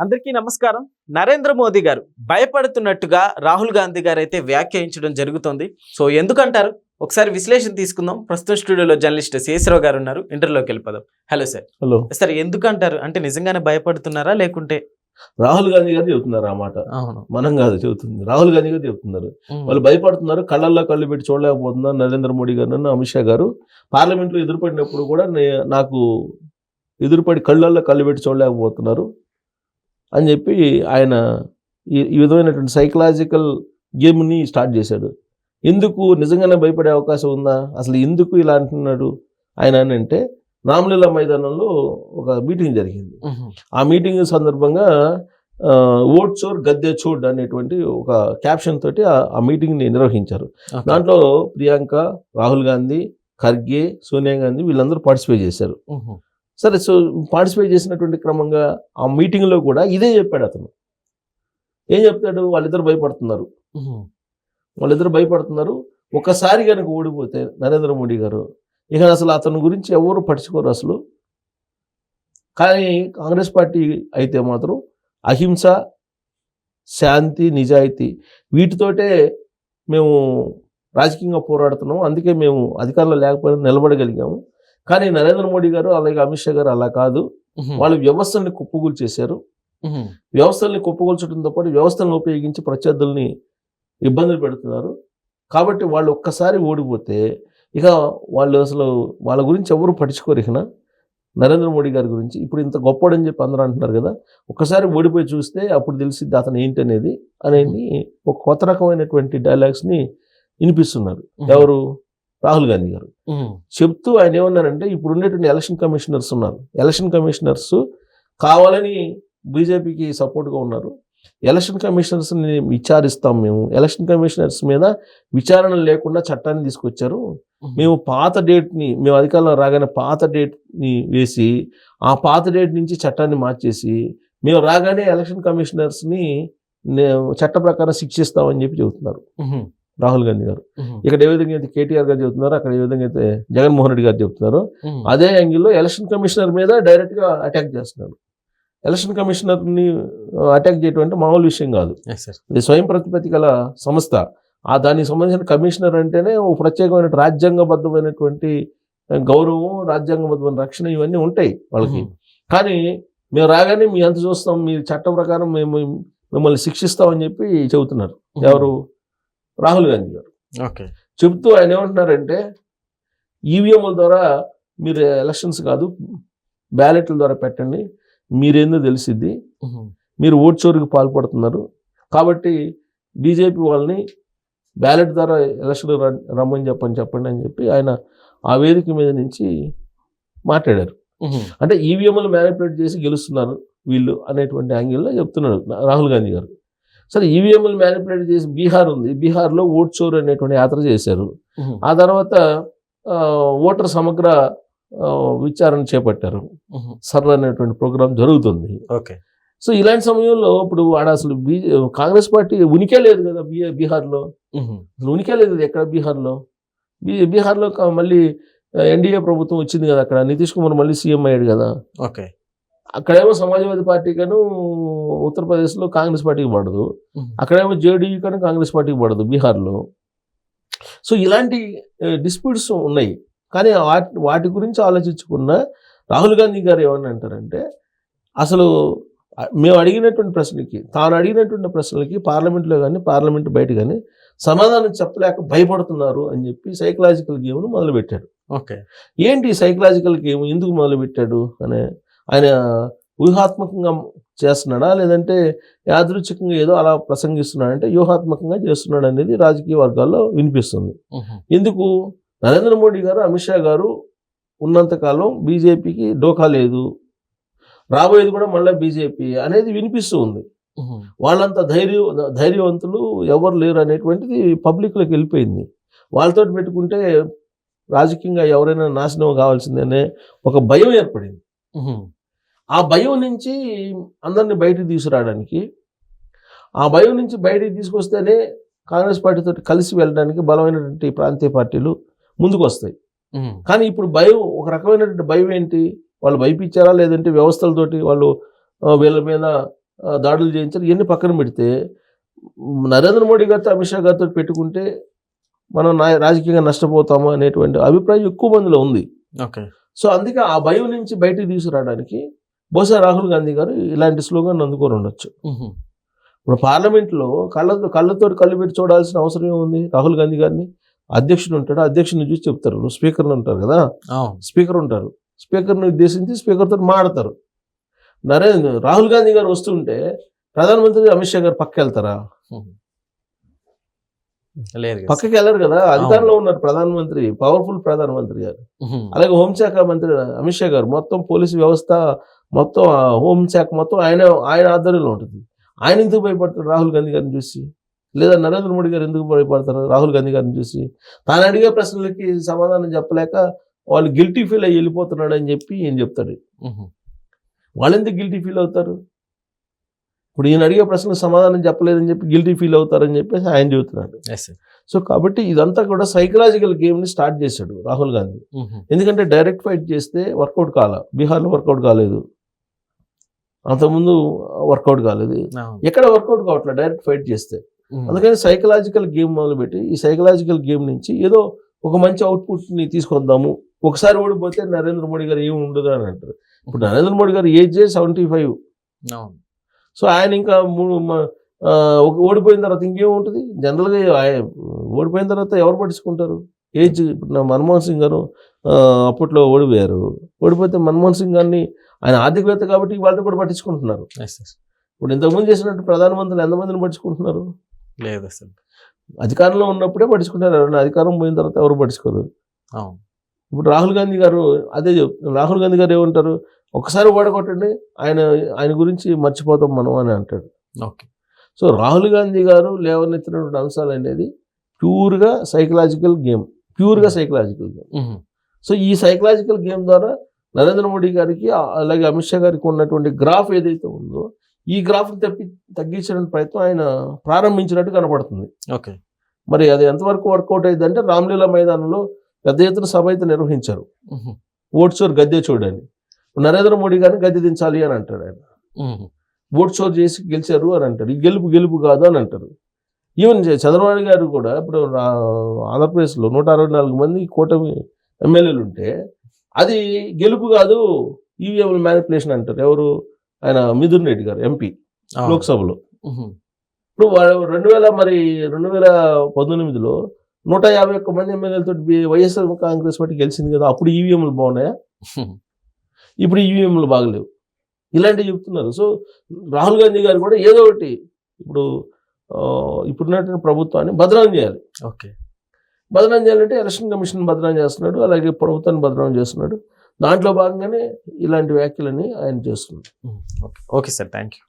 అందరికీ నమస్కారం. నరేంద్ర మోదీ గారు భయపడుతున్నట్టుగా రాహుల్ గాంధీ గారు అయితే వ్యాఖ్యానించడం జరుగుతుంది. సో ఎందుకంటారు? ఒకసారి విశ్లేషణ తీసుకుందాం. ప్రస్తుతం స్టూడియోలో జర్నలిస్ట్ శేషరావు గారు ఉన్నారు. ఇంటర్లోకి వెళ్ళిపోదాం. Hello sir. హలో సార్, ఎందుకంటారు? అంటే నిజంగానే భయపడుతున్నారా లేకుంటే? రాహుల్ గాంధీ గారు చెబుతున్నారు ఆ మాట. అవును. మనం కాదు చెబుతుంది, రాహుల్ గాంధీ గారు చెబుతున్నారు. వాళ్ళు భయపడుతున్నారు, కళ్ళల్లో కళ్ళు పెట్టి చూడలేకపోతున్నారు. నరేంద్ర మోడీ గారు, అమిత్ షా గారు పార్లమెంట్లో ఎదురుపడినప్పుడు కూడా నాకు ఎదురుపడి కళ్ళల్లో కళ్ళు పెట్టి చూడలేకపోతున్నారు అని చెప్పి ఆయన ఈ విధమైనటువంటి సైకలాజికల్ గేమ్ని స్టార్ట్ చేశాడు. ఎందుకు నిజంగానే భయపడే అవకాశం ఉందా? అసలు ఎందుకు ఇలా అంటున్నాడు ఆయన అని అంటే, రామ్లీలా మైదానంలో ఒక మీటింగ్ జరిగింది. ఆ మీటింగ్ సందర్భంగా ఓట్ చోర్ గద్దె చోడ్ అనేటువంటి ఒక క్యాప్షన్ తోటి ఆ మీటింగ్ని నిర్వహించారు. దాంట్లో ప్రియాంక, రాహుల్ గాంధీ, ఖర్గే, సోనియా గాంధీ వీళ్ళందరూ పార్టిసిపేట్ చేశారు. సరే, సో పార్టిసిపేట్ చేసినటువంటి క్రమంగా ఆ మీటింగ్లో కూడా ఇదే చెప్పాడు అతను. ఏం చెప్తాడు? వాళ్ళిద్దరు భయపడుతున్నారు. ఒక్కసారి కనుక ఓడిపోతే నరేంద్ర మోడీ గారు ఇక అసలు అతని గురించి ఎవరు పట్టించుకోరు అసలు. కానీ కాంగ్రెస్ పార్టీ అయితే మాత్రం అహింస, శాంతి, నిజాయితీ వీటితోటే మేము రాజకీయంగా పోరాడుతున్నాము, అందుకే మేము అధికారంలో లేకపోయినా నిలబడగలిగాము. కానీ నరేంద్ర మోడీ గారు అలాగే అమిత్ షా గారు అలా కాదు. వాళ్ళు వ్యవస్థల్ని కుప్పగూలు చేశారు. వ్యవస్థల్ని కుప్పగూల్చడంతో పాటు వ్యవస్థలను ఉపయోగించి ప్రత్యర్థుల్ని ఇబ్బందులు పెడుతున్నారు. కాబట్టి వాళ్ళు ఒక్కసారి ఓడిపోతే ఇక వాళ్ళు అసలు వాళ్ళ గురించి ఎవరు పట్టించుకోరు. ఇక నరేంద్ర మోడీ గారి గురించి ఇప్పుడు ఇంత గొప్పడని చెప్పి అందరూ అంటున్నారు కదా, ఒక్కసారి ఓడిపోయి చూస్తే అప్పుడు తెలిసిద్ది అతను ఏంటి అనేది ఒక కొత్త రకమైనటువంటి డైలాగ్స్ని వినిపిస్తున్నారు. ఎవరు? రాహుల్ గాంధీ గారు చెప్తూ ఆయన ఏమన్నారంటే, ఇప్పుడు ఉండేటువంటి ఎలక్షన్ కమిషనర్స్ ఉన్నారు, ఎలక్షన్ కమిషనర్స్ కావాలని బీజేపీకి సపోర్ట్గా ఉన్నారు. ఎలక్షన్ కమిషనర్స్ని విచారిస్తాం మేము, ఎలక్షన్ కమిషనర్స్ మీద విచారణ లేకుండా చట్టాన్ని తీసుకొచ్చారు. మేము మేము అధికారంలో రాగానే పాత డేట్ని వేసి ఆ పాత డేట్ నుంచి చట్టాన్ని మార్చేసి మేము రాగానే ఎలక్షన్ కమిషనర్స్ని చట్ట ప్రకారం శిక్షిస్తామని చెప్పి చెబుతున్నారు రాహుల్ గాంధీ గారు. ఇక్కడ ఏ విధంగా అయితే కేటీఆర్ గారు చెబుతున్నారు, అక్కడ ఏ విధంగా అయితే జగన్మోహన్ రెడ్డి గారు చెబుతున్నారు, అదే యాంగిల్లో ఎలక్షన్ కమిషనర్ మీద డైరెక్ట్గా అటాక్ చేస్తున్నారు. ఎలక్షన్ కమిషనర్ని అటాక్ చేయడం అంటే మామూలు విషయం కాదు. ఇది స్వయం ప్రతిపత్తి గల సంస్థ. దానికి సంబంధించిన కమిషనర్ అంటేనే ఒక ప్రత్యేకమైన రాజ్యాంగబద్ధమైనటువంటి గౌరవం, రాజ్యాంగబద్ధమైన రక్షణ ఇవన్నీ ఉంటాయి వాళ్ళకి. కానీ మేము రాగానే మీ అంత చూస్తాం, మీ చట్టం ప్రకారం మేము మిమ్మల్ని శిక్షిస్తామని చెప్పి చెబుతున్నారు. ఎవరు? రాహుల్ గాంధీ గారు. చెబుతూ ఆయన ఏమంటున్నారంటే, ఈవీఎంల ద్వారా మీరు ఎలక్షన్స్ కాదు బ్యాలెట్ల ద్వారా పెట్టండి, మీరేందో తెలిసిద్ది, మీరు ఓట్ చోరుకి పాల్పడుతున్నారు, కాబట్టి బీజేపీ వాళ్ళని బ్యాలెట్ ద్వారా ఎలక్షన్ రమ్మని చెప్పండి అని చెప్పి ఆయన ఆ వేదిక మీద నుంచి మాట్లాడారు. అంటే ఈవీఎంలు మ్యానిపులేట్ చేసి గెలుస్తున్నారు వీళ్ళు అనేటువంటి యాంగిల్లో చెప్తున్నాడు రాహుల్ గాంధీ గారు. సరే, ఈవీఎంలు మ్యానిపులేట్ చేసి బీహార్ ఉంది, బీహార్లో ఓట్ చోరు అనేటువంటి యాత్ర చేశారు. ఆ తర్వాత ఓటర్ సమగ్ర విచారణ చేపట్టారు. సర్ అనేటువంటి ప్రోగ్రాం జరుగుతుంది. సో ఇలాంటి సమయంలో ఇప్పుడు అసలు కాంగ్రెస్ పార్టీ ఉనికే లేదు కదా బీహార్లో. ఉనికే లేదు ఎక్కడ బీహార్లో మళ్ళీ ఎన్డీఏ ప్రభుత్వం వచ్చింది కదా, అక్కడ నితీష్ కుమార్ మళ్ళీ సీఎం అయ్యాడు కదా. అక్కడేమో సమాజ్వాదీ పార్టీకను ఉత్తరప్రదేశ్లో కాంగ్రెస్ పార్టీకి పడదు, అక్కడేమో జేడీయూ కను కాంగ్రెస్ పార్టీకి పడదు బీహార్లో. సో ఇలాంటి డిస్ప్యూట్స్ ఉన్నాయి. కానీ వాటి గురించి ఆలోచించుకున్న రాహుల్ గాంధీ గారు ఏమని అంటారంటే, అసలు తాను అడిగినటువంటి ప్రశ్నలకి పార్లమెంట్లో కానీ పార్లమెంట్ బయట కానీ సమాధానం చెప్పలేక భయపడుతున్నారు అని చెప్పి సైకలాజికల్ గేమ్ను మొదలుపెట్టాడు. ఏంటి సైకలాజికల్ గేమ్ ఎందుకు మొదలుపెట్టాడు అని ఆయన వ్యూహాత్మకంగా చేస్తున్నాడా, లేదంటే యాదృచ్ఛికంగా ఏదో అలా ప్రసంగిస్తున్నాడంటే వ్యూహాత్మకంగా చేస్తున్నాడు అనేది రాజకీయ వర్గాల్లో వినిపిస్తుంది. ఎందుకు? నరేంద్ర మోడీ గారు, అమిత్ షా గారు ఉన్నంతకాలం బీజేపీకి డోకా లేదు, రాబోయేది కూడా మళ్ళీ బీజేపీ అనేది వినిపిస్తూ ఉంది. వాళ్ళంత ధైర్యవంతులు ఎవరు లేరు అనేటువంటిది పబ్లిక్లోకి వెళ్ళిపోయింది. వాళ్ళతో పెట్టుకుంటే రాజకీయంగా ఎవరైనా నాశనం కావాల్సిందనే ఒక భయం ఏర్పడింది. ఆ భయం నుంచి అందరినీ బయటికి తీసుకురావడానికి, ఆ భయం నుంచి బయటికి తీసుకొస్తేనే కాంగ్రెస్ పార్టీతో కలిసి వెళ్ళడానికి బలమైనటువంటి ప్రాంతీయ పార్టీలు ముందుకు వస్తాయి. కానీ ఇప్పుడు భయం, ఒక రకమైనటువంటి భయం ఏంటి? వాళ్ళు భయపించారా, లేదంటే వ్యవస్థలతోటి వాళ్ళు వీళ్ళ మీద దాడులు చేయించారు. ఇవన్నీ పక్కన పెడితే నరేంద్ర మోడీ గారితో అమిత్ షా గారితో పెట్టుకుంటే మనం రాజకీయంగా నష్టపోతాము అనేటువంటి అభిప్రాయం ఎక్కువ మందిలో ఉంది. ఓకే. సో అందుకే ఆ భయం నుంచి బయటికి తీసుకురావడానికి బహుశా రాహుల్ గాంధీ గారు ఇలాంటి స్లోగన్ అందుకొని ఉండొచ్చు. ఇప్పుడు పార్లమెంట్లో కళ్ళతో కళ్ళు పెట్టి చూడాల్సిన అవసరం ఏముంది? రాహుల్ గాంధీ గారిని అధ్యక్షుడు ఉంటాడు, అధ్యక్షుడిని చూసి చెప్తారు. స్పీకర్లు ఉంటారు కదా, స్పీకర్ ఉంటారు, స్పీకర్ని ఉద్దేశించి స్పీకర్తో మాడతారు. రాహుల్ గాంధీ గారు వస్తుంటే ప్రధానమంత్రి అమిత్ షా గారు పక్కకి వెళ్తారా? పక్కకి వెళ్ళరు కదా. అధికారంలో ఉన్నారు ప్రధానమంత్రి, పవర్ఫుల్ ప్రధానమంత్రి గారు. అలాగే హోంశాఖ మంత్రి అమిత్ షా గారు, మొత్తం పోలీసు వ్యవస్థ మొత్తం హోంశాఖ మొత్తం ఆయన ఆధ్వర్యంలో ఉంటుంది. ఆయన ఎందుకు భయపడతారు రాహుల్ గాంధీ గారిని చూసి? లేదా నరేంద్ర మోడీ గారు ఎందుకు భయపడతారు రాహుల్ గాంధీ గారిని చూసి? తాను అడిగే ప్రశ్నలకి సమాధానం చెప్పలేక వాళ్ళు గిల్టీ ఫీల్ అయ్యి వెళ్ళిపోతున్నాడు అని చెప్పి ఈయన చెప్తాడు. వాళ్ళు ఎందుకు గిల్టీ ఫీల్ అవుతారు? ఇప్పుడు ఈయన అడిగే ప్రశ్నలకు సమాధానం చెప్పలేదని చెప్పి గిల్టీ ఫీల్ అవుతారని చెప్పేసి ఆయన చెబుతున్నాడు. సో కాబట్టి ఇదంతా కూడా సైకలాజికల్ గేమ్ని స్టార్ట్ చేశాడు రాహుల్ గాంధీ. ఎందుకంటే డైరెక్ట్ ఫైట్ చేస్తే వర్కౌట్ కాల, బీహార్లో వర్కౌట్ కాలేదు, అంతకుముందు వర్కౌట్ కాలేదు, ఎక్కడ వర్కౌట్ కావట్లేదు డైరెక్ట్ ఫైట్ చేస్తే. అందుకని సైకలాజికల్ గేమ్ మొదలుపెట్టి ఈ సైకలాజికల్ గేమ్ నుంచి ఏదో ఒక మంచి అవుట్పుట్ని తీసుకొద్దాము. ఒకసారి ఓడిపోతే నరేంద్ర మోడీ గారు ఏమి ఉండదు అని అంటారు. ఇప్పుడు నరేంద్ర మోడీ గారు ఏజ్ 75. సో ఆయన ఇంకా ఓడిపోయిన తర్వాత ఇంకేముంటుంది? జనరల్గా ఓడిపోయిన తర్వాత ఎవరు పట్టించుకుంటారు? ఏజ్ ఇప్పుడు మన్మోహన్ సింగ్ గారు అప్పట్లో ఓడిపోయారు. ఓడిపోతే మన్మోహన్ సింగ్ గారిని ఆయన ఆర్థికవేత్త కాబట్టి వాళ్ళు కూడా పట్టించుకుంటున్నారు. ఇప్పుడు ఇంతకుముందు చేసినట్టు ప్రధానమంత్రులు ఎంతమందిని పట్టించుకుంటున్నారు? లేదు అసలు. అధికారంలో ఉన్నప్పుడే పట్టించుకుంటారు, అధికారం పోయిన తర్వాత ఎవరు పట్టించుకోరు. ఇప్పుడు రాహుల్ గాంధీ గారు అదే చెప్తున్నారు. రాహుల్ గాంధీ గారు ఏమంటారు? ఒకసారి ఓడగొట్టండి, ఆయన గురించి మర్చిపోతాం మనం అని అంటాడు. ఓకే. సో రాహుల్ గాంధీ గారు లేవనెత్తినటువంటి అంశాలు అనేది ప్యూర్గా సైకలాజికల్ గేమ్. సో ఈ సైకలాజికల్ గేమ్ ద్వారా నరేంద్ర మోడీ గారికి అలాగే అమిత్ షా గారికి ఉన్నటువంటి గ్రాఫ్ ఏదైతే ఉందో ఈ గ్రాఫ్ని తగ్గించడానికి ప్రయత్నం ఆయన ప్రారంభించినట్టు కనపడుతుంది. ఓకే. మరి అది ఎంతవరకు వర్కౌట్ అయింది అంటే రామ్లీలా మైదానంలో పెద్ద ఎత్తున సభ అయితే నిర్వహించారు. ఓట్ షోర్ గద్దె చూడని, నరేంద్ర మోడీ గారిని గద్దె దించాలి అని అంటాడు ఆయన. ఓట్ షోర్ చేసి గెలిచారు అని అంటారు. ఈ గెలుపు కాదు అని అంటారు. ఈవెన్ చంద్రబాబు గారు కూడా ఇప్పుడు ఆంధ్రప్రదేశ్లో 164 మంది కూటమి ఎమ్మెల్యేలు ఉంటే అది గెలుపు కాదు, ఈవీఎంల మ్యానిపులేషన్ అంటారు. ఎవరు? ఆయన మిథున్ రెడ్డి గారు, ఎంపీ లోక్సభలో. ఇప్పుడు 2019లో 151 మంది ఎమ్మెల్యేలతో వైఎస్ఆర్ కాంగ్రెస్ పార్టీ గెలిచింది కదా. అప్పుడు ఈవీఎంలు బాగున్నాయా? ఇప్పుడు ఈవీఎంలు బాగలేవు. ఇలాంటివి చెప్తున్నారు. సో రాహుల్ గాంధీ గారు కూడా ఏదో ఒకటి ఇప్పుడున్నటువంటి ప్రభుత్వాన్ని బదనాం చేయాలి. ఓకే. బదనాం చేయాలంటే ఎలక్షన్ కమిషన్ బదనాం చేస్తున్నాడు, అలాగే ప్రభుత్వాన్ని బదనాం చేస్తున్నాడు. దాంట్లో భాగంగానే ఇలాంటి వ్యాఖ్యలని ఆయన చేస్తున్నాడు. Okay sir, thank you.